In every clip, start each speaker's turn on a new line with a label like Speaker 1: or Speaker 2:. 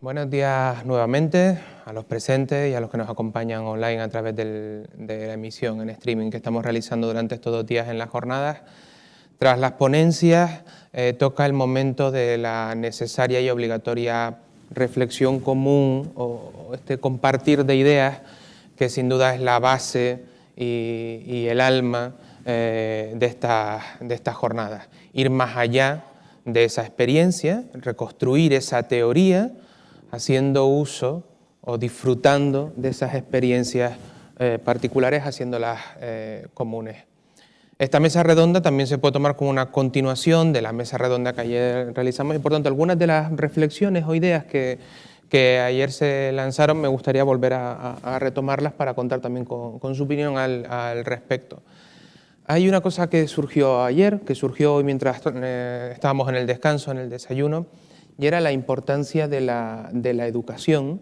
Speaker 1: Buenos días nuevamente a los presentes y a los que nos acompañan online a través de la emisión en streaming que estamos realizando durante estos 2 días en las jornadas. Tras las ponencias, toca el momento de la necesaria y obligatoria reflexión común o este compartir de ideas que sin duda es la base y el alma de estas jornadas. Ir más allá de esa experiencia, reconstruir esa teoría, haciendo uso o disfrutando de esas experiencias particulares, haciéndolas comunes. Esta mesa redonda también se puede tomar como una continuación de la mesa redonda que ayer realizamos y, por tanto, algunas de las reflexiones o ideas que ayer se lanzaron me gustaría volver a retomarlas para contar también con su opinión al respecto. Hay una cosa que surgió ayer, que surgió hoy mientras estábamos en el descanso, en el desayuno, y era la importancia de la educación.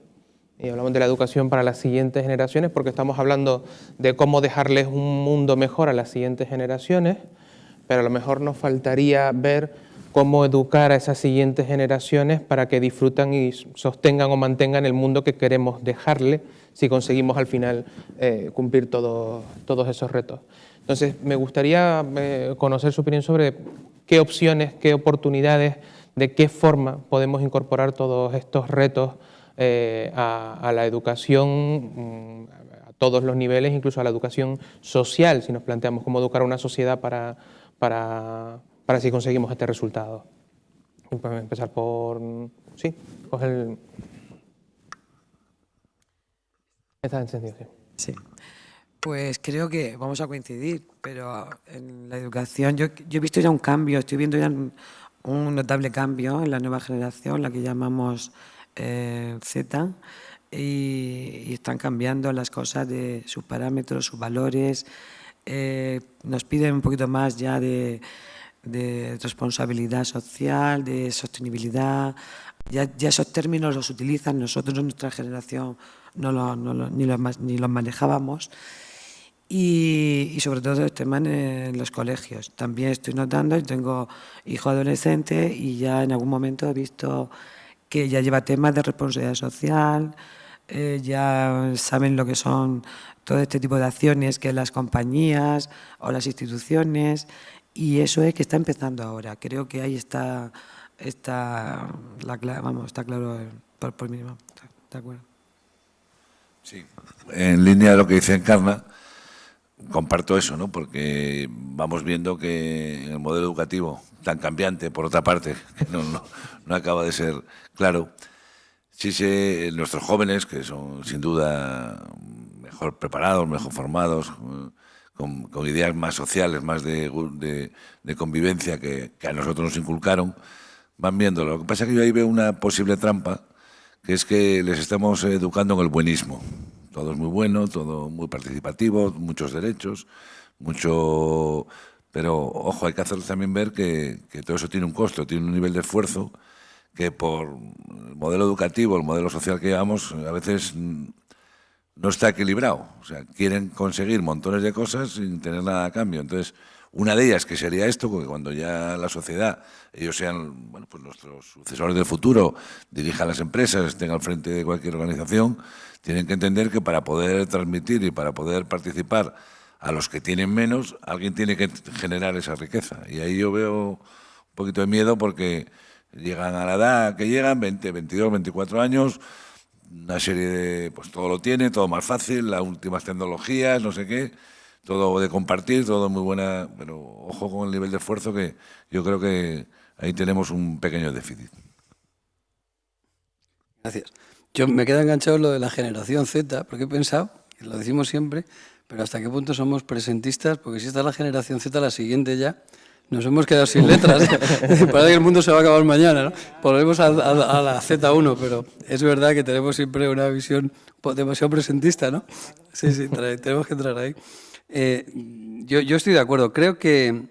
Speaker 1: Y hablamos de la educación para las siguientes generaciones porque estamos hablando de cómo dejarles un mundo mejor a las siguientes generaciones, pero a lo mejor nos faltaría ver cómo educar a esas siguientes generaciones para que disfrutan y sostengan o mantengan el mundo que queremos dejarle si conseguimos al final cumplir todos esos retos. Entonces, me gustaría conocer su opinión sobre qué opciones, qué oportunidades, de qué forma podemos incorporar todos estos retos a la educación a todos los niveles, incluso a la educación social, si nos planteamos cómo educar a una sociedad para si conseguimos este resultado. Podemos empezar por... Sí, coge el... Está encendido, sí.
Speaker 2: Sí, pues creo que vamos a coincidir, pero en la educación yo he visto ya un cambio, estoy viendo ya un notable cambio en la nueva generación, la que llamamos Z, y están cambiando las cosas de sus parámetros, sus valores, nos piden un poquito más ya de responsabilidad social, de sostenibilidad. Ya esos términos los utilizan, nosotros en nuestra generación ni los manejábamos. Y sobre todo el tema en los colegios. También estoy notando, tengo hijo adolescente y ya en algún momento he visto que ya lleva temas de responsabilidad social, ya saben lo que son todo este tipo de acciones que las compañías o las instituciones, y eso es que está empezando ahora. Creo que ahí está claro por mí. ¿De acuerdo?
Speaker 3: Sí, en línea de lo que dice Encarna, comparto eso, ¿no? Porque vamos viendo que el modelo educativo, tan cambiante, por otra parte, que no acaba de ser claro, nuestros jóvenes, que son sin duda mejor preparados, mejor formados, con ideas más sociales, más de convivencia que a nosotros nos inculcaron, van viendo. Lo que pasa es que yo ahí veo una posible trampa, que es que les estamos educando en el buenismo. Todo es muy bueno, todo muy participativo, muchos derechos, pero ojo, hay que hacerles también ver que todo eso tiene un costo, tiene un nivel de esfuerzo que por el modelo educativo, el modelo social que llevamos, a veces no está equilibrado. O sea, quieren conseguir montones de cosas sin tener nada a cambio. Entonces, una de ellas que sería esto, porque cuando ya la sociedad, ellos sean pues nuestros sucesores del futuro, dirijan las empresas, estén al frente de cualquier organización, tienen que entender que para poder transmitir y para poder participar a los que tienen menos, alguien tiene que generar esa riqueza. Y ahí yo veo un poquito de miedo porque llegan a la edad que llegan, 20, 22, 24 años, una serie de... pues todo lo tiene, todo más fácil, las últimas tecnologías, no sé qué, todo de compartir, todo muy buena, pero ojo con el nivel de esfuerzo que yo creo que ahí tenemos un pequeño déficit.
Speaker 4: Gracias. Yo me queda enganchado lo de la generación Z, porque he pensado, y lo decimos siempre, pero hasta qué punto somos presentistas, porque si está la generación Z, la siguiente ya, nos hemos quedado sin letras. Parece que el mundo se va a acabar mañana, ¿no? Volvemos a la Z1, pero es verdad que tenemos siempre una visión demasiado presentista, ¿no? Sí, tenemos que entrar ahí. Yo estoy de acuerdo. Creo que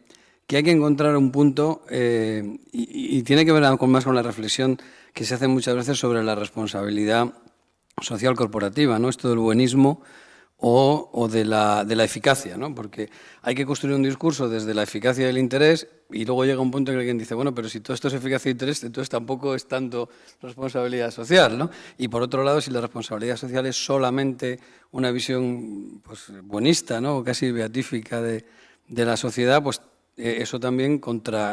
Speaker 4: hay que encontrar un punto, y tiene que ver más con la reflexión que se hace muchas veces sobre la responsabilidad social corporativa, ¿no? Esto del buenismo o de la eficacia, ¿no? Porque hay que construir un discurso desde la eficacia del interés y luego llega un punto en el que alguien dice, bueno, pero si todo esto es eficacia e interés, entonces tampoco es tanto responsabilidad social, ¿no? Y por otro lado, si la responsabilidad social es solamente una visión pues, buenista, ¿no? O casi beatífica de la sociedad, pues eso también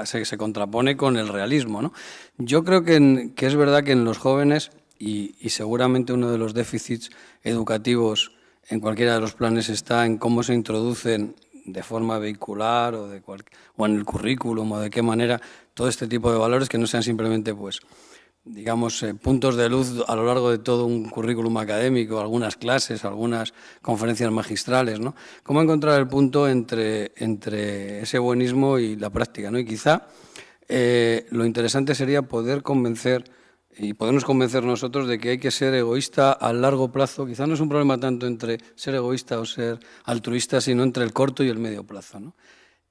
Speaker 4: se contrapone con el realismo, ¿no? Yo creo que es verdad que en los jóvenes, y seguramente uno de los déficits educativos en cualquiera de los planes está en cómo se introducen de forma vehicular o en el currículum o de qué manera todo este tipo de valores que no sean simplemente, pues, digamos, puntos de luz a lo largo de todo un currículum académico, algunas clases, algunas conferencias magistrales, ¿no? Cómo encontrar el punto entre ese buenismo y la práctica, ¿no? Y quizá lo interesante sería podernos convencer nosotros de que hay que ser egoísta a largo plazo. Quizá no es un problema tanto entre ser egoísta o ser altruista, sino entre el corto y el medio plazo, ¿no?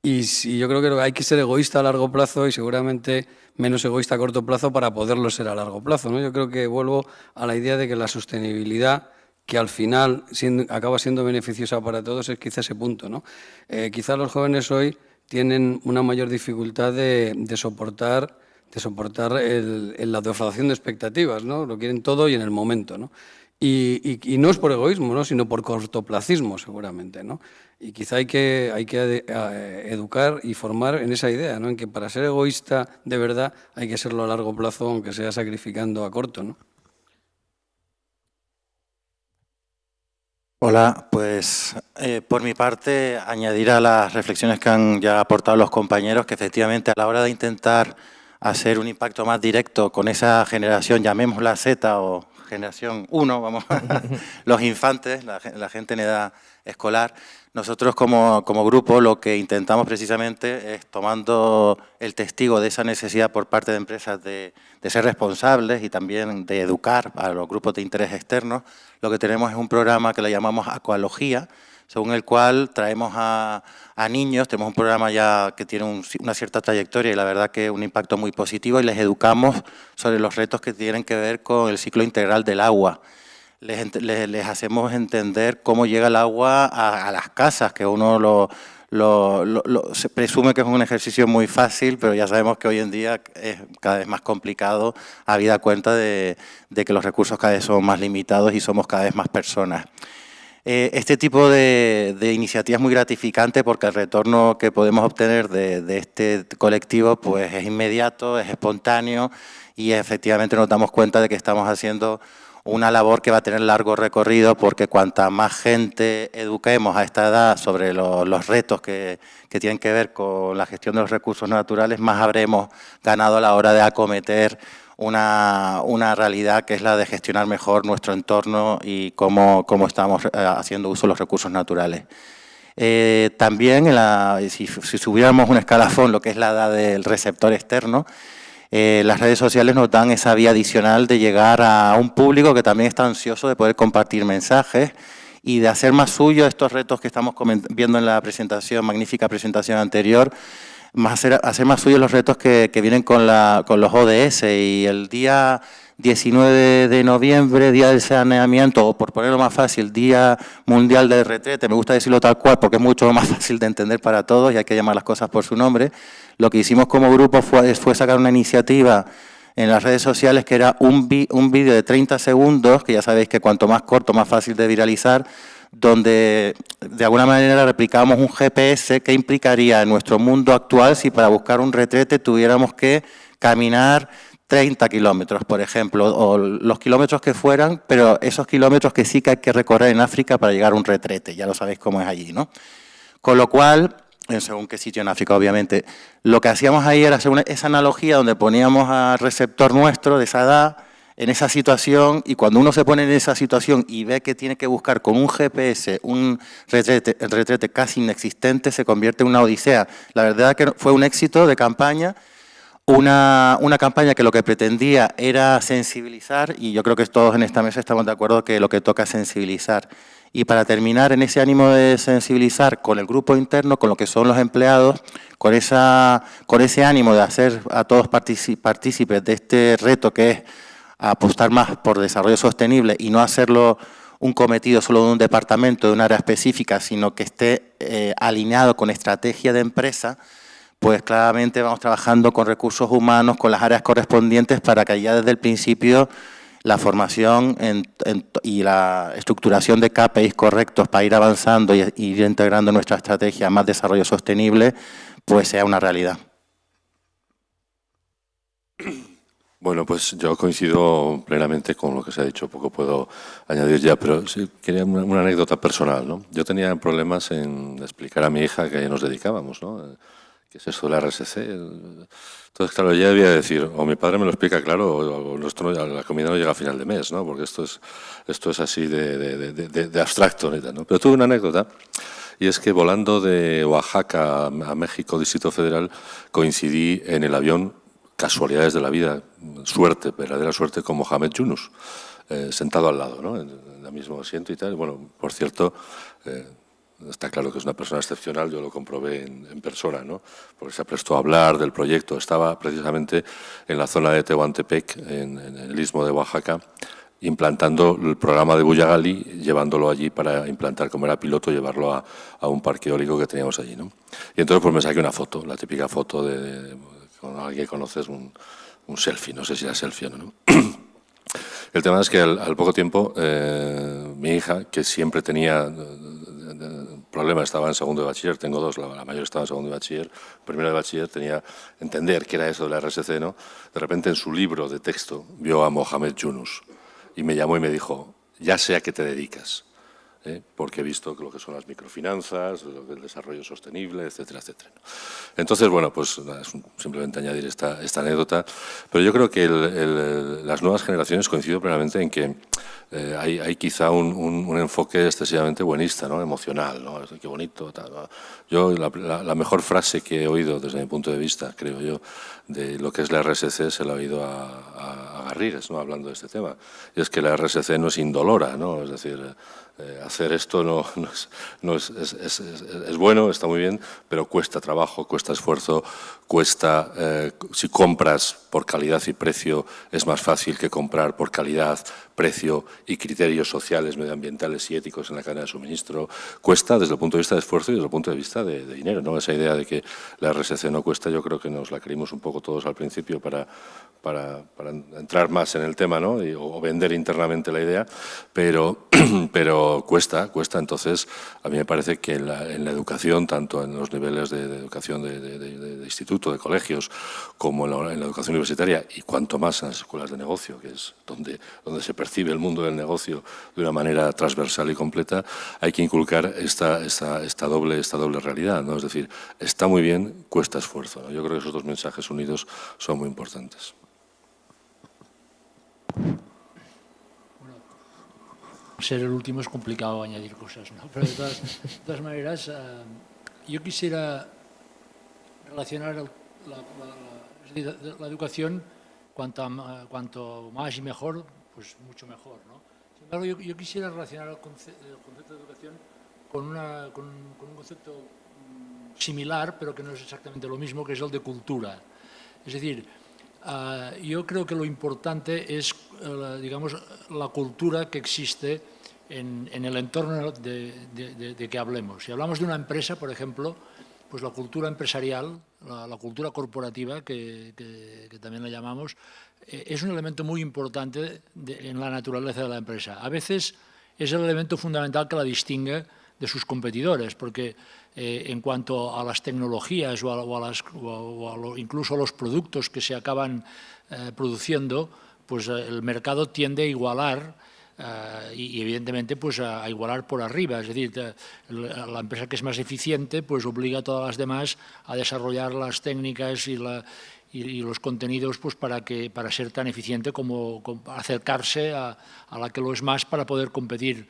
Speaker 4: Y yo creo que hay que ser egoísta a largo plazo y seguramente menos egoísta a corto plazo para poderlo ser a largo plazo, ¿no? Yo creo que vuelvo a la idea de que la sostenibilidad, que al final acaba siendo beneficiosa para todos, es quizá ese punto, ¿no? Quizá los jóvenes hoy tienen una mayor dificultad de soportar la defraudación de expectativas, ¿no? Lo quieren todo y en el momento, ¿no? Y no es por egoísmo, ¿no? Sino por cortoplacismo, seguramente, ¿no? Y quizá hay que educar y formar en esa idea, ¿no? En que para ser egoísta de verdad hay que serlo a largo plazo, aunque sea sacrificando a corto, ¿no?
Speaker 5: Hola, pues por mi parte añadir a las reflexiones que han ya aportado los compañeros que efectivamente a la hora de intentar hacer un impacto más directo con esa generación, llamémosla Z o generación 1, vamos, los infantes, la gente en edad escolar, nosotros como grupo lo que intentamos precisamente es, tomando el testigo de esa necesidad por parte de empresas de ser responsables y también de educar a los grupos de interés externos, lo que tenemos es un programa que le llamamos Acualogía, según el cual traemos a niños, tenemos un programa ya que tiene una cierta trayectoria y la verdad que un impacto muy positivo, y les educamos sobre los retos que tienen que ver con el ciclo integral del agua. Les hacemos entender cómo llega el agua a las casas, que uno se presume que es un ejercicio muy fácil, pero ya sabemos que hoy en día es cada vez más complicado, habida cuenta de que los recursos cada vez son más limitados y somos cada vez más personas. Este tipo de iniciativa es muy gratificante porque el retorno que podemos obtener de este colectivo pues, es inmediato, es espontáneo y efectivamente nos damos cuenta de que estamos haciendo una labor que va a tener largo recorrido, porque cuanta más gente eduquemos a esta edad sobre los retos que tienen que ver con la gestión de los recursos naturales, más habremos ganado a la hora de acometer una realidad que es la de gestionar mejor nuestro entorno y cómo estamos haciendo uso de los recursos naturales. También, si subiéramos un escalafón, lo que es la edad del receptor externo, las redes sociales nos dan esa vía adicional de llegar a un público que también está ansioso de poder compartir mensajes y de hacer más suyo estos retos que estamos viendo en la magnífica presentación anterior, hacer más suyos los retos que vienen con los ODS. Y el día 19 de noviembre, Día del Saneamiento, o por ponerlo más fácil, Día Mundial del Retrete, me gusta decirlo tal cual porque es mucho más fácil de entender para todos y hay que llamar las cosas por su nombre. Lo que hicimos como grupo fue sacar una iniciativa en las redes sociales que era un vídeo de 30 segundos, que ya sabéis que cuanto más corto, más fácil de viralizar, donde de alguna manera replicábamos un GPS que implicaría en nuestro mundo actual si para buscar un retrete tuviéramos que caminar 30 kilómetros, por ejemplo, o los kilómetros que fueran, pero esos kilómetros que sí que hay que recorrer en África para llegar a un retrete, ya lo sabéis cómo es allí, ¿no? Con lo cual, según qué sitio en África, obviamente, lo que hacíamos ahí era hacer esa analogía donde poníamos al receptor nuestro de esa edad en esa situación, y cuando uno se pone en esa situación y ve que tiene que buscar con un GPS un retrete casi inexistente, se convierte en una odisea. La verdad que fue un éxito de campaña, una campaña que lo que pretendía era sensibilizar, y yo creo que todos en esta mesa estamos de acuerdo que lo que toca es sensibilizar. Y para terminar, en ese ánimo de sensibilizar con el grupo interno, con lo que son los empleados, con ese ánimo de hacer a todos partícipes de este reto que es apostar más por desarrollo sostenible y no hacerlo un cometido solo de un departamento, de un área específica, sino que esté alineado con estrategia de empresa, pues claramente vamos trabajando con recursos humanos, con las áreas correspondientes para que ya desde el principio la formación y la estructuración de KPIs correctos para ir avanzando y ir integrando nuestra estrategia más desarrollo sostenible, pues sea una realidad.
Speaker 6: Bueno, pues yo coincido plenamente con lo que se ha dicho, poco puedo añadir ya, pero sí quería una anécdota personal, ¿no? Yo tenía problemas en explicar a mi hija a qué nos dedicábamos, ¿no? ¿Qué es esto de la RSC? Entonces, claro, ella debía decir, o mi padre me lo explica claro, o esto la comida no llega a final de mes, ¿no? Porque esto es así de abstracto, ¿no? Pero tuve una anécdota, y es que volando de Oaxaca a México, Distrito Federal, coincidí en el avión, casualidades de la vida, suerte, verdadera suerte, con Mohamed Yunus, sentado al lado, ¿no? En el mismo asiento y tal. Bueno, por cierto, está claro que es una persona excepcional, yo lo comprobé en persona, ¿no? Porque se prestó a hablar del proyecto. Estaba precisamente en la zona de Tehuantepec, en el istmo de Oaxaca, implantando el programa de Buyagali, llevándolo allí para implantar, como era piloto, llevarlo a un parque eólico que teníamos allí, ¿no? Y entonces pues me saqué una foto, la típica foto con alguien que conoces, un selfie, no sé si era selfie o no. El tema es que al poco tiempo mi hija, que siempre tenía problemas, estaba en segundo de bachiller, tengo dos, la mayor estaba en segundo de bachiller, primero de bachiller, tenía entender qué era eso de la RSC, ¿no? De repente en su libro de texto vio a Mohamed Yunus y me llamó y me dijo, ya sé a qué te dedicas, porque he visto lo que son las microfinanzas, el desarrollo sostenible, etcétera, etcétera. Entonces, bueno, pues simplemente añadir esta anécdota, pero yo creo que las nuevas generaciones coincido plenamente en que hay quizá un enfoque excesivamente buenista, ¿no? Emocional, ¿no? Qué bonito, tal, ¿no? Yo la mejor frase que he oído desde mi punto de vista, creo yo, de lo que es la RSC se la he oído a Garrigues, ¿no? Hablando de este tema, y es que la RSC no es indolora, ¿no? Es decir, hacer esto es bueno, está muy bien, pero cuesta trabajo, cuesta esfuerzo, cuesta, si compras por calidad y precio, es más fácil que comprar por calidad, precio y criterios sociales, medioambientales y éticos en la cadena de suministro. Cuesta desde el punto de vista de esfuerzo y desde el punto de vista de dinero, ¿no? Esa idea de que la RSC no cuesta, yo creo que nos la creímos un poco todos al principio para entrar más en el tema, ¿no? O vender internamente la idea, pero cuesta. Entonces, a mí me parece que en la educación, tanto en los niveles de educación de instituto, de colegios, como en la educación universitaria, y cuanto más en las escuelas de negocio, que es donde se percibe el mundo del negocio de una manera transversal y completa, hay que inculcar esta doble realidad, ¿no? Es decir, está muy bien, cuesta esfuerzo, ¿no? Yo creo que esos dos mensajes unidos son muy importantes.
Speaker 7: Ser el último es complicado añadir cosas, ¿no? Pero de todas maneras, yo quisiera relacionar la educación cuanto más y mejor, pues mucho mejor, ¿no? Sin embargo, yo quisiera relacionar el concepto de educación con un concepto similar, pero que no es exactamente lo mismo, que es el de cultura. Es decir, yo creo que lo importante es, digamos, la cultura que existe en el entorno de que hablemos. Si hablamos de una empresa, por ejemplo, pues la cultura empresarial, la cultura corporativa, que también la llamamos, es un elemento muy importante en la naturaleza de la empresa. A veces es el elemento fundamental que la distingue de sus competidores, porque en cuanto a las tecnologías incluso a los productos que se acaban produciendo, pues el mercado tiende a igualar y evidentemente pues a igualar por arriba. Es decir, la empresa que es más eficiente pues obliga a todas las demás a desarrollar las técnicas y los contenidos pues para ser tan eficiente como acercarse a la que lo es más para poder competir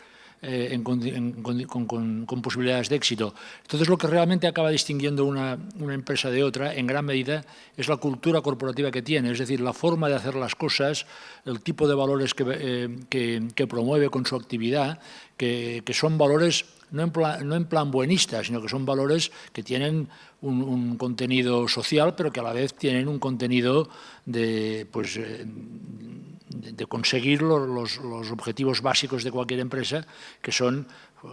Speaker 7: con posibilidades de éxito. Entonces, lo que realmente acaba distinguiendo una empresa de otra, en gran medida, es la cultura corporativa que tiene, es decir, la forma de hacer las cosas, el tipo de valores que promueve con su actividad, que son valores no en plan buenista, sino que son valores que tienen un contenido social, pero que a la vez tienen un contenido conseguir los objetivos básicos de cualquier empresa, que son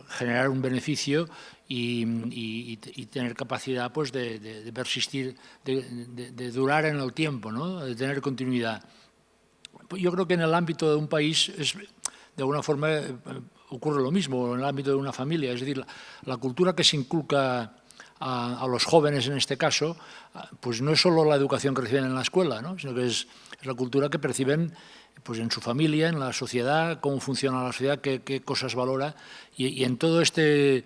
Speaker 7: generar un beneficio y tener capacidad pues, de persistir, de durar en el tiempo, ¿no? De tener continuidad. Yo creo que en el ámbito de un país, de alguna forma, ocurre lo mismo, en el ámbito de una familia. Es decir, la cultura que se inculca a los jóvenes en este caso, pues no es solo la educación que reciben en la escuela, ¿no? Sino que es la cultura que perciben pues en su familia, en la sociedad, cómo funciona la sociedad, qué cosas valora. Y en todo este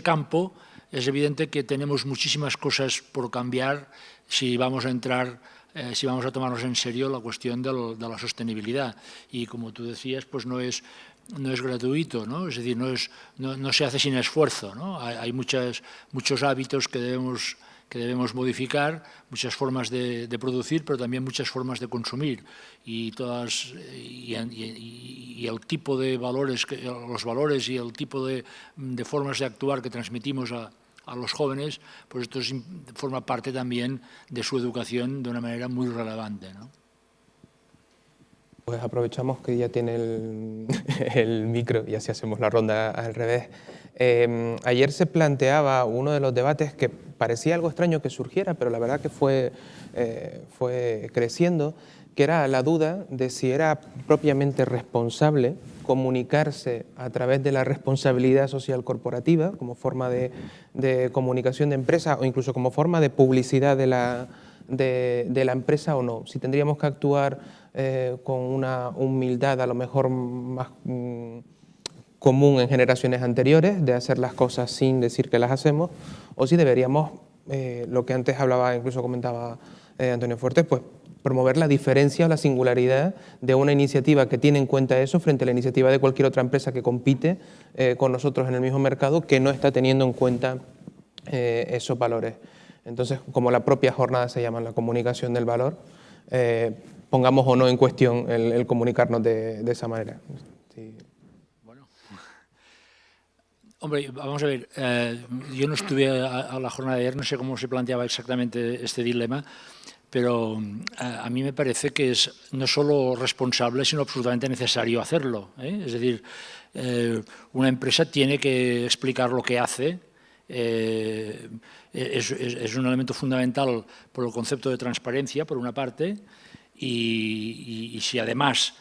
Speaker 7: campo es evidente que tenemos muchísimas cosas por cambiar si vamos a entrar, si vamos a tomarnos en serio la cuestión de la sostenibilidad. Y como tú decías, pues no es gratuito, ¿no? Es decir, no se hace sin esfuerzo, ¿no? Hay muchos hábitos que debemos modificar, muchas formas de producir, pero también muchas formas de consumir. Y el tipo de valores, los valores y el tipo de formas de actuar que transmitimos a los jóvenes, pues esto forma parte también de su educación de una manera muy relevante, ¿no?
Speaker 1: Pues aprovechamos que ya tiene el micro y así hacemos la ronda al revés. Ayer se planteaba uno de los debates que parecía algo extraño que surgiera, pero la verdad que fue creciendo, que era la duda de si era propiamente responsable comunicarse a través de la responsabilidad social corporativa como forma de comunicación de empresa o incluso como forma de publicidad de la empresa o no. Si tendríamos que actuar con una humildad a lo mejor más común en generaciones anteriores, de hacer las cosas sin decir que las hacemos, o si deberíamos, lo que antes hablaba, incluso comentaba Antonio Fuertes, pues promover la diferencia o la singularidad de una iniciativa que tiene en cuenta eso frente a la iniciativa de cualquier otra empresa que compite con nosotros en el mismo mercado que no está teniendo en cuenta esos valores. Entonces, como la propia jornada se llama la comunicación del valor, pongamos o no en cuestión el comunicarnos de esa manera. Sí.
Speaker 7: Bueno, hombre, vamos a ver, yo no estuve a la jornada de ayer, no sé cómo se planteaba exactamente este dilema, pero a mí me parece que es no solo responsable, sino absolutamente necesario hacerlo, ¿eh? Es decir, una empresa tiene que explicar lo que hace. Es un elemento fundamental por el concepto de transparencia, por una parte, y si además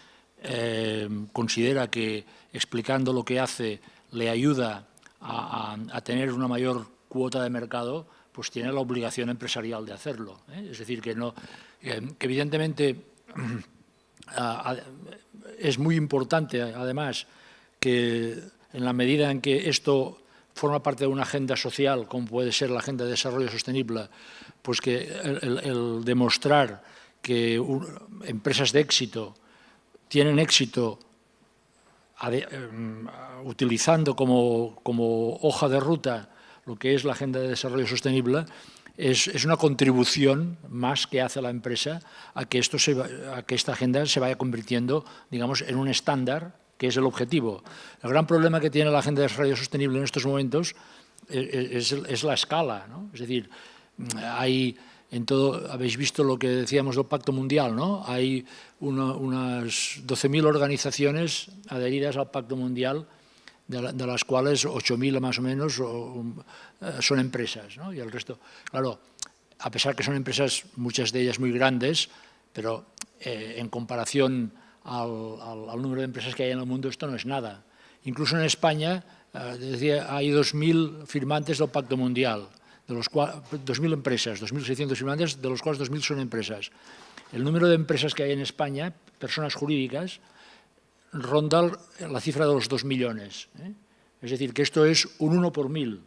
Speaker 7: considera que explicando lo que hace le ayuda a tener una mayor cuota de mercado, pues tiene la obligación empresarial de hacerlo, ¿eh? Es decir, que evidentemente es muy importante, además, que en la medida en que esto forma parte de una agenda social, como puede ser la Agenda de Desarrollo Sostenible, pues que el demostrar que empresas de éxito tienen éxito utilizando como hoja de ruta lo que es la Agenda de Desarrollo Sostenible, es una contribución más que hace la empresa a que esta agenda se vaya convirtiendo, digamos, en un estándar, que es el objetivo. El gran problema que tiene la Agenda de Desarrollo Sostenible en estos momentos es la escala, ¿no? Es decir, habéis visto lo que decíamos del Pacto Mundial, ¿no? Hay unas 12.000 organizaciones adheridas al Pacto Mundial, de las cuales 8.000 más o menos son empresas, ¿no? Y el resto, claro, a pesar que son empresas, muchas de ellas muy grandes, pero en comparación al número de empresas que hay en el mundo, esto no es nada. Incluso en España, decía, hay 2.000 firmantes del Pacto Mundial, de los cuales 2.000 empresas, 2.600 firmantes, de los cuales 2.000 son empresas. El número de empresas que hay en España, personas jurídicas, ronda la cifra de los 2 millones. Es decir, que esto es un 1 por 1.000.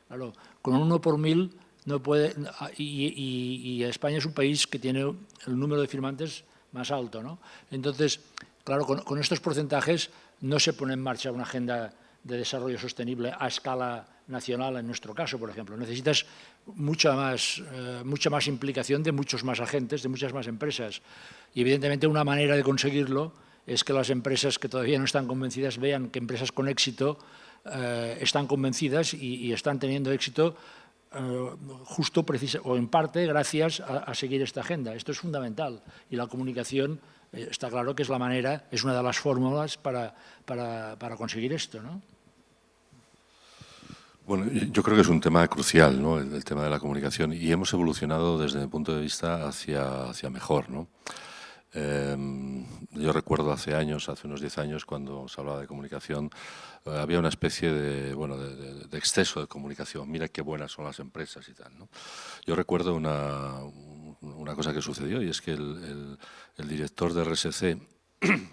Speaker 7: Claro, con un 1 por 1.000 no puede... Y España es un país que tiene el número de firmantes más alto, ¿no? Entonces, claro, con estos porcentajes no se pone en marcha una agenda de desarrollo sostenible a escala nacional, en nuestro caso, por ejemplo. Necesitas mucha más implicación de muchos más agentes, de muchas más empresas. Y evidentemente una manera de conseguirlo es que las empresas que todavía no están convencidas vean que empresas con éxito están convencidas y están teniendo éxito justo o en parte gracias a seguir esta agenda. Esto es fundamental y la comunicación está claro que es la manera, es una de las fórmulas para conseguir esto, ¿no?
Speaker 6: Bueno, yo creo que es un tema crucial, ¿no? El tema de la comunicación, y hemos evolucionado desde mi punto de vista hacia mejor, ¿no? Yo recuerdo hace unos 10 años, cuando se hablaba de comunicación, había una especie de exceso de comunicación. Mira qué buenas son las empresas y tal, ¿no? Yo recuerdo una cosa que sucedió, y es que el director de RSC,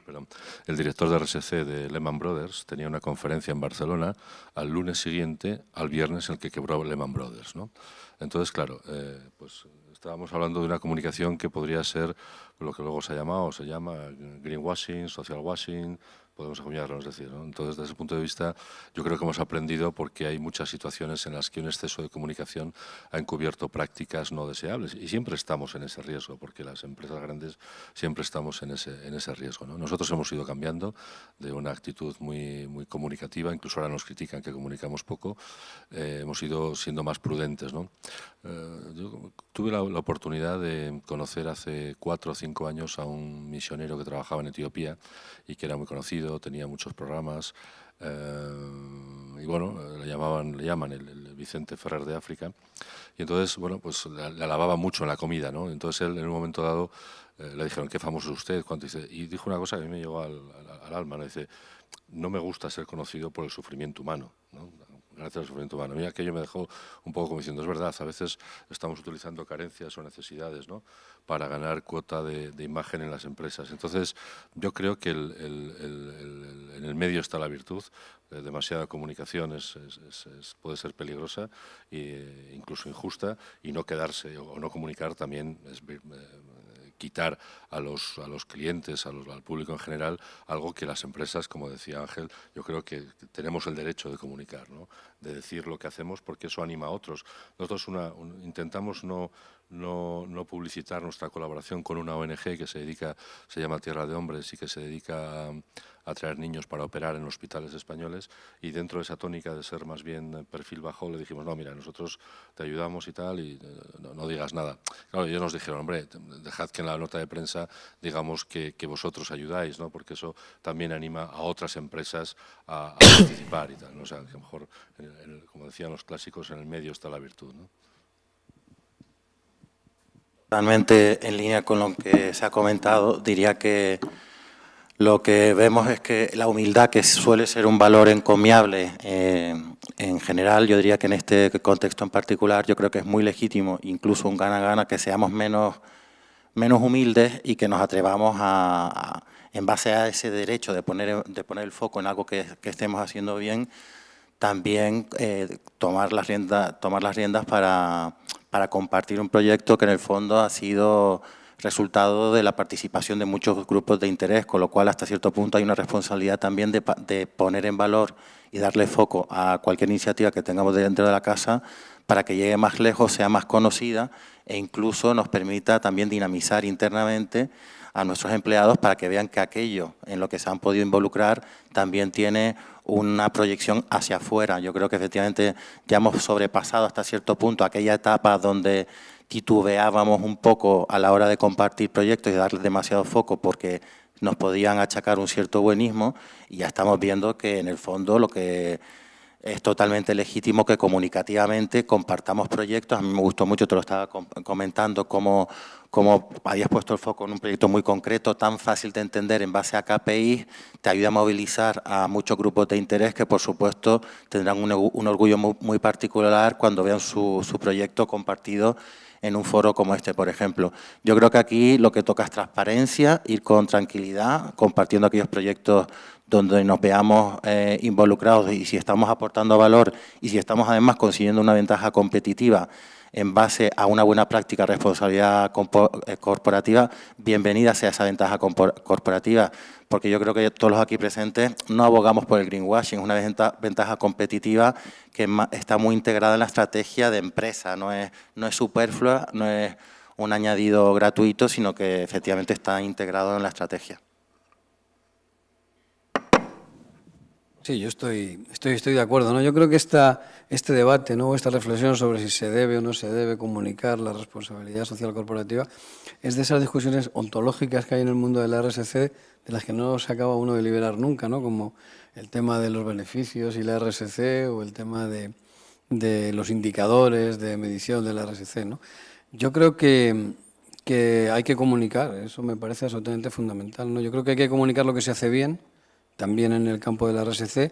Speaker 6: perdón, el director de RSC de Lehman Brothers tenía una conferencia en Barcelona al lunes siguiente al viernes en el que quebró Lehman Brothers, ¿no? Entonces, claro, pues estábamos hablando de una comunicación que podría ser lo que luego se llama greenwashing, social washing, podemos acuñarlo, es decir, ¿no? Entonces, desde ese punto de vista, yo creo que hemos aprendido, porque hay muchas situaciones en las que un exceso de comunicación ha encubierto prácticas no deseables, y siempre estamos en ese riesgo, porque las empresas grandes siempre estamos en ese riesgo, ¿no? Nosotros hemos ido cambiando de una actitud muy comunicativa, incluso ahora nos critican que comunicamos poco, hemos ido siendo más prudentes, ¿no? Yo tuve la oportunidad de conocer hace 4 o 5 años a un misionero que trabajaba en Etiopía y que era muy conocido, tenía muchos programas, y bueno, le llaman el Vicente Ferrer de África, y entonces, bueno, pues le alababa mucho en la comida, ¿no? Entonces él, en un momento dado, le dijeron, ¿qué famoso es usted? ¿Cuánto? Y dijo una cosa que a mí me llegó al alma, ¿no? Dice, no me gusta ser conocido por el sufrimiento humano, ¿no? Gracias al sufrimiento humano. A mí aquello me dejó un poco como diciendo, es verdad, a veces estamos utilizando carencias o necesidades, ¿no?, para ganar cuota de imagen en las empresas. Entonces, yo creo que en el medio está la virtud. Demasiada comunicación puede ser peligrosa e incluso injusta, y no quedarse o no comunicar también es quitar a los clientes, al público en general, algo que las empresas, como decía Ángel, yo creo que tenemos el derecho de comunicar, ¿no?, de decir lo que hacemos, porque eso anima a otros. Nosotros intentamos no publicitar nuestra colaboración con una ONG que se llama Tierra de Hombres, y que se dedica a traer niños para operar en hospitales españoles, y dentro de esa tónica de ser más bien perfil bajo, le dijimos, no, mira, nosotros te ayudamos y tal, y no digas nada. Claro, ellos nos dijeron, hombre, dejad que en la nota de prensa digamos que vosotros ayudáis, ¿no?, porque eso también anima a otras empresas a participar y tal, ¿no? O sea, que a lo mejor, como decían los clásicos, en el medio está la virtud, ¿no?
Speaker 5: Totalmente en línea con lo que se ha comentado, diría que lo que vemos es que la humildad, que suele ser un valor encomiable en general, yo diría que en este contexto en particular yo creo que es muy legítimo, incluso un gana-gana, que seamos menos humildes y que nos atrevamos en base a ese derecho de poner el foco en algo que estemos haciendo bien, también tomar las riendas para compartir un proyecto que en el fondo ha sido resultado de la participación de muchos grupos de interés, con lo cual hasta cierto punto hay una responsabilidad también de poner en valor y darle foco a cualquier iniciativa que tengamos dentro de la casa para que llegue más lejos, sea más conocida e incluso nos permita también dinamizar internamente a nuestros empleados para que vean que aquello en lo que se han podido involucrar también tiene una proyección hacia afuera. Yo creo que efectivamente ya hemos sobrepasado hasta cierto punto aquella etapa donde titubeábamos un poco a la hora de compartir proyectos y darles demasiado foco porque nos podían achacar un cierto buenismo, y ya estamos viendo que en el fondo lo que es totalmente legítimo que comunicativamente compartamos proyectos. A mí me gustó mucho, te lo estaba comentando, cómo habías puesto el foco en un proyecto muy concreto, tan fácil de entender en base a KPIs, te ayuda a movilizar a muchos grupos de interés que, por supuesto, tendrán un orgullo muy particular cuando vean su proyecto compartido en un foro como este, por ejemplo. Yo creo que aquí lo que toca es transparencia, ir con tranquilidad, compartiendo aquellos proyectos donde nos veamos involucrados, y si estamos aportando valor y si estamos además consiguiendo una ventaja competitiva en base a una buena práctica de responsabilidad corporativa, bienvenida sea esa ventaja corporativa, porque yo creo que todos los aquí presentes no abogamos por el greenwashing, es una ventaja competitiva que está muy integrada en la estrategia de empresa, no es superflua, no es un añadido gratuito, sino que efectivamente está integrado en la estrategia.
Speaker 4: Sí, yo estoy de acuerdo, ¿no? Yo creo que este debate, ¿no? Esta reflexión sobre si se debe o no se debe comunicar la responsabilidad social corporativa es de esas discusiones ontológicas que hay en el mundo del RSC de las que no se acaba uno de liberar nunca, ¿no? Como el tema de los beneficios y la RSC o el tema de los indicadores de medición de la RSC, ¿no? Yo creo que hay que comunicar, eso me parece absolutamente fundamental, ¿no? Yo creo que hay que comunicar lo que se hace bien, también en el campo de la RSC.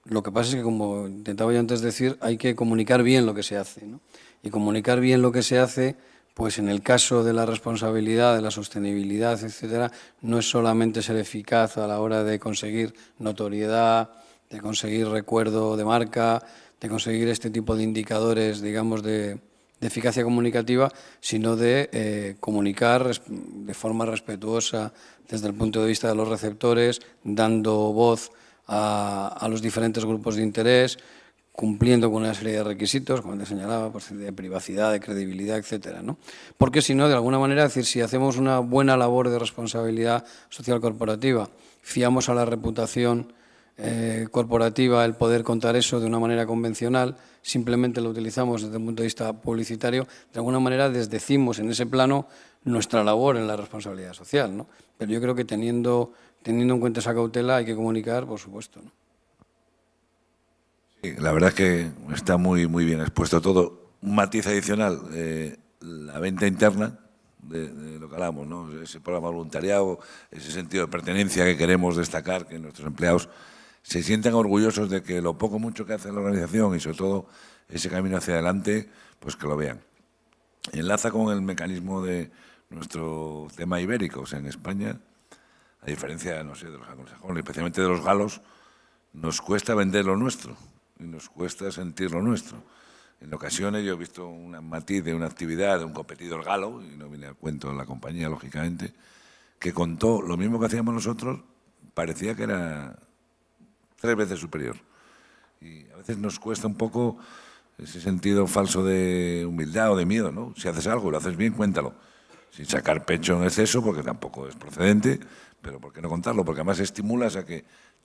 Speaker 4: Lo que pasa es que, como intentaba yo antes decir, hay que comunicar bien lo que se hace, ¿no? Y comunicar bien lo que se hace, pues en el caso de la responsabilidad, de la sostenibilidad, etcétera, no es solamente ser eficaz a la hora de conseguir notoriedad, de conseguir recuerdo de marca, de conseguir este tipo de indicadores, digamos, de eficacia comunicativa, sino de comunicar de forma respetuosa desde el punto de vista de los receptores, dando voz a los diferentes grupos de interés, cumpliendo con una serie de requisitos, como te señalaba, pues, de privacidad, de credibilidad, etcétera, ¿no? Porque si no, de alguna manera, es decir, si hacemos una buena labor de responsabilidad social corporativa, fiamos a la reputación corporativa el poder contar eso de una manera convencional, simplemente lo utilizamos desde el punto de vista publicitario, de alguna manera desdecimos en ese plano nuestra labor en la responsabilidad social, ¿no? Pero yo creo que teniendo en cuenta esa cautela hay que comunicar, por supuesto, ¿no?
Speaker 3: Sí, la verdad es que está muy bien expuesto todo. Un matiz adicional, la venta interna de lo que hablamos, ¿no? Ese programa de voluntariado, ese sentido de pertenencia que queremos destacar, que nuestros empleados se sientan orgullosos de que lo poco o mucho que hace la organización y sobre todo ese camino hacia adelante, pues que lo vean. Enlaza con el mecanismo de nuestro tema ibérico. O sea, en España, a diferencia, no sé, de los anglosajones, especialmente de los galos, nos cuesta vender lo nuestro y nos cuesta sentir lo nuestro. En ocasiones yo he visto un matiz de una actividad de un competidor galo, y no viene al cuento de la compañía, lógicamente, que contó lo mismo que hacíamos nosotros, parecía que era 3 veces superior. Y a veces nos cuesta un poco ese sentido falso de humildad o de miedo, ¿no? Si haces algo y lo haces bien, cuéntalo. Sin sacar pecho en exceso, porque tampoco es procedente, pero ¿por qué no contarlo? Porque además estimulas a que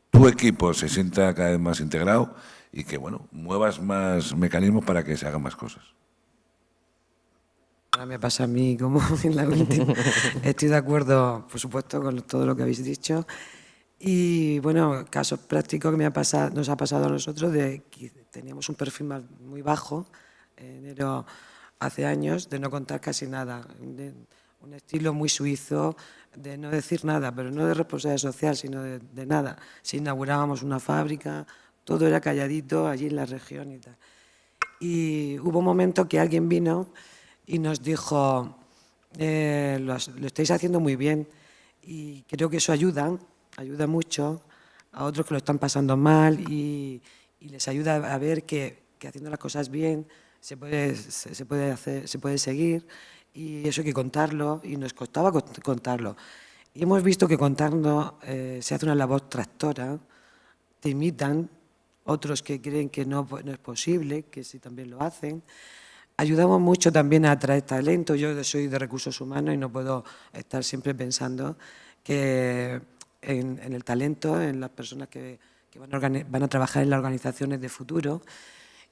Speaker 3: tu equipo se sienta cada vez más integrado y que, bueno, muevas más mecanismos para que se hagan más cosas.
Speaker 2: Ahora me pasa a mí como en la última. Estoy de acuerdo, por supuesto, con todo lo que habéis dicho. Y bueno, casos prácticos que nos ha pasado a nosotros, de que teníamos un perfil muy bajo, en enero hace años, de no contar casi nada, de un estilo muy suizo, de no decir nada, pero no de responsabilidad social, sino de nada. Si inaugurábamos una fábrica, todo era calladito allí en la región y tal. Y hubo un momento que alguien vino y nos dijo, lo estáis haciendo muy bien y creo que eso ayuda mucho a otros que lo están pasando mal y les ayuda a ver que haciendo las cosas bien se puede seguir, y eso hay que contarlo, y nos costaba contarlo. Y hemos visto que contando se hace una labor tractora, te imitan, otros que creen que no es posible, que sí también lo hacen. Ayudamos mucho también a atraer talento. Yo soy de recursos humanos y no puedo estar siempre pensando que en el talento, en las personas que van a trabajar en las organizaciones de futuro,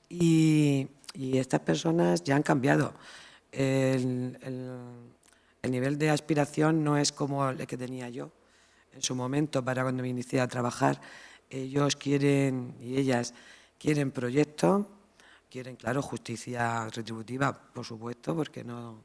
Speaker 2: y estas personas ya han cambiado. El nivel de aspiración no es como el que tenía yo en su momento para cuando me inicié a trabajar. Ellos quieren, y ellas quieren proyectos, quieren, claro, justicia retributiva, por supuesto, porque no,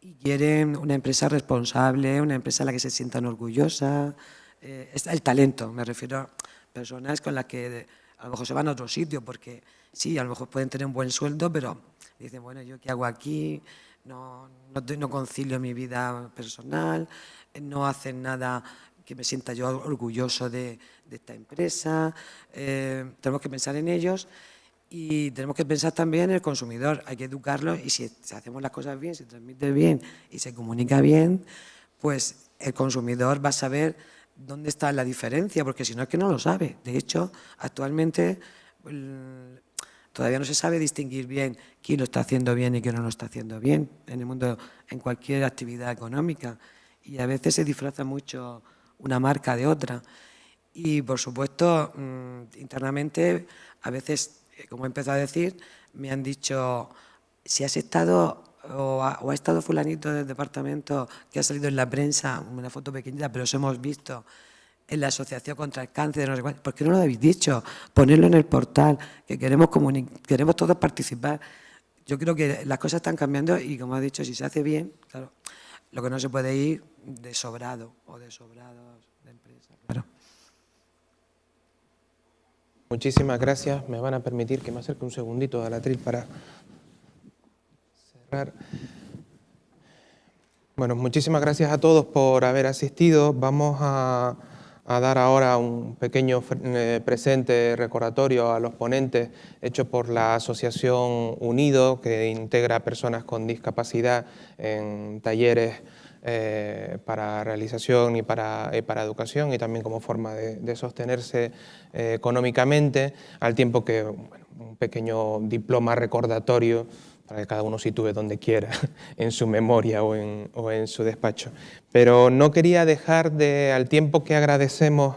Speaker 2: y quieren una empresa responsable, una empresa en la que se sientan orgullosas. El talento, me refiero a personas con las que a lo mejor se van a otro sitio, porque sí, a lo mejor pueden tener un buen sueldo, pero dicen, bueno, ¿yo qué hago aquí? No concilio mi vida personal, no hacen nada que me sienta yo orgulloso de esta empresa. Tenemos que pensar en ellos y tenemos que pensar también en el consumidor. Hay que educarlo, y si hacemos las cosas bien, se transmite bien y se comunica bien, pues el consumidor va a saber dónde está la diferencia, porque si no es que no lo sabe. De hecho, actualmente todavía no se sabe distinguir bien quién lo está haciendo bien y quién no lo está haciendo bien en el mundo, en cualquier actividad económica. Y a veces se disfraza mucho una marca de otra. Y, por supuesto, internamente, a veces, como he empezado a decir, me han dicho, si has estado o ha estado fulanito del departamento que ha salido en la prensa, una foto pequeñita, pero os hemos visto en la Asociación contra el Cáncer, no sé cuánto. ¿Por qué no lo habéis dicho? Ponerlo en el portal, que queremos todos participar. Yo creo que las cosas están cambiando y, como ha dicho, si se hace bien, claro, lo que no se puede ir de sobrado o de sobrados de empresa. Claro.
Speaker 1: Muchísimas gracias. Me van a permitir que me acerque un segundito al atril para cerrar. Bueno, muchísimas gracias a todos por haber asistido. Vamos a dar ahora un pequeño presente recordatorio a los ponentes hecho por la Asociación Unido, que integra a personas con discapacidad en talleres para realización y para educación, y también como forma de sostenerse económicamente, al tiempo que bueno, un pequeño diploma recordatorio para que cada uno sitúe donde quiera, en su memoria o en su despacho. Pero no quería dejar de, al tiempo que agradecemos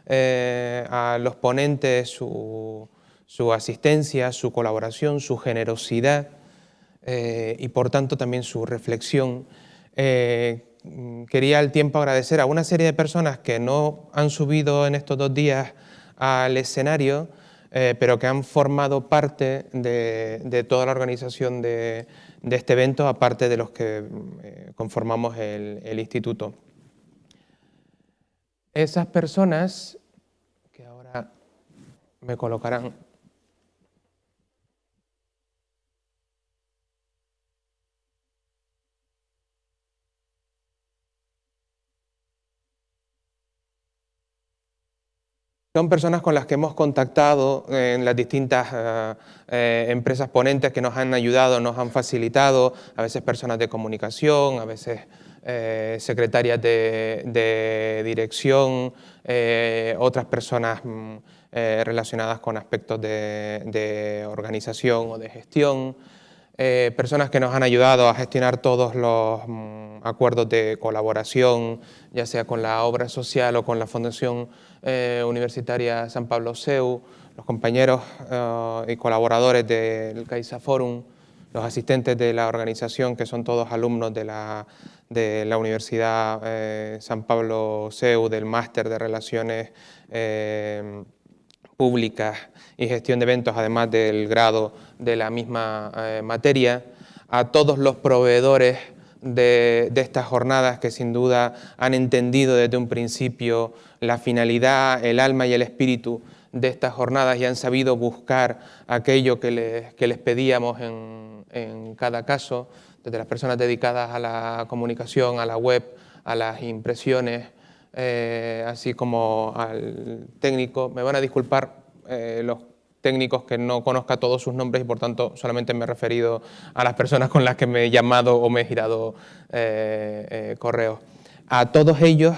Speaker 1: a los ponentes su asistencia, su colaboración, su generosidad y por tanto también su reflexión, quería al tiempo agradecer a una serie de personas que no han subido en estos 2 días al escenario, pero que han formado parte de toda la organización de este evento, aparte de los que conformamos el instituto. Esas personas, que ahora me colocarán son personas con las que hemos contactado en las distintas empresas ponentes que nos han ayudado, nos han facilitado, a veces personas de comunicación, a veces secretarias de dirección, otras personas relacionadas con aspectos de organización o de gestión, personas que nos han ayudado a gestionar todos los acuerdos de colaboración, ya sea con la obra social o con la Fundación Universitaria San Pablo CEU, los compañeros y colaboradores del CAISA Forum, los asistentes de la organización, que son todos alumnos de la Universidad San Pablo CEU, del Máster de Relaciones Públicas y Gestión de Eventos, además del grado de la misma materia, a todos los proveedores de estas jornadas que sin duda han entendido desde un principio la finalidad, el alma y el espíritu de estas jornadas y han sabido buscar aquello que les pedíamos en cada caso, desde las personas dedicadas a la comunicación, a la web, a las impresiones, así como al técnico. Me van a disculpar los técnicos que no conozca todos sus nombres y por tanto solamente me he referido a las personas con las que me he llamado o me he girado correos. A todos ellos,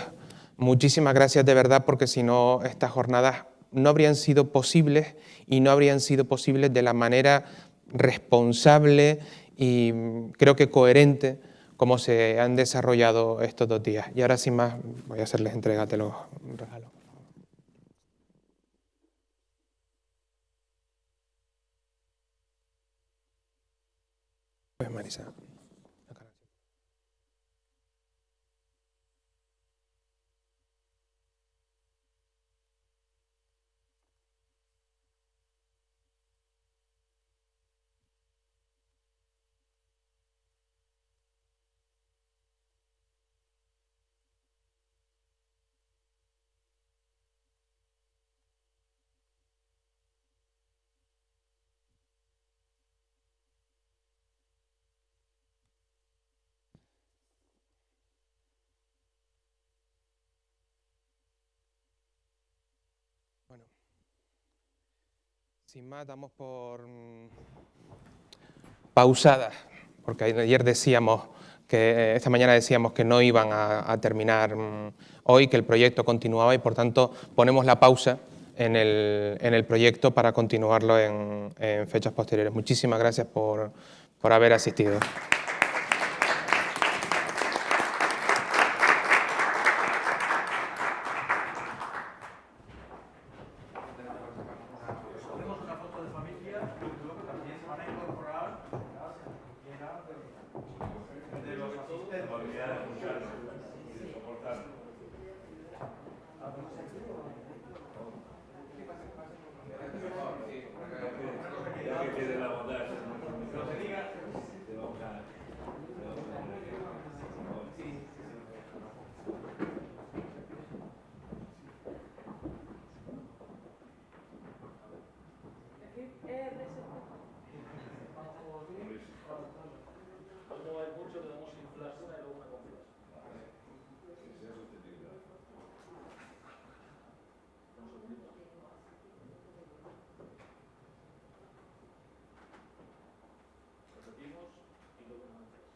Speaker 1: muchísimas gracias de verdad, porque si no estas jornadas no habrían sido posibles y no habrían sido posibles de la manera responsable y creo que coherente como se han desarrollado estos 2 días. Y ahora sin más voy a hacerles entrega de los regalos. Pues Marisa. Bueno, sin más damos por pausadas, porque ayer decíamos que esta mañana decíamos que no iban a terminar hoy, que el proyecto continuaba y por tanto ponemos la pausa en el proyecto para continuarlo en fechas posteriores. Muchísimas gracias por haber asistido.
Speaker 3: habilidad de escucharlo y de soportarlo. Ya que tiene la bondad, no se diga, te vamos a...
Speaker 8: Como hay mucho, le damos sin flash una y luego una con flash.
Speaker 3: Que sea sostenibilidad.
Speaker 8: Repetimos y luego una con flash.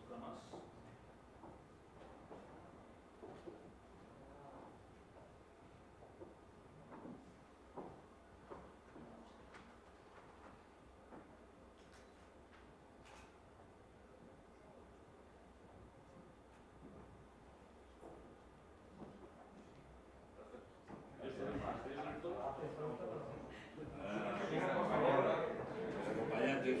Speaker 8: Otra más.
Speaker 3: Acompañantes.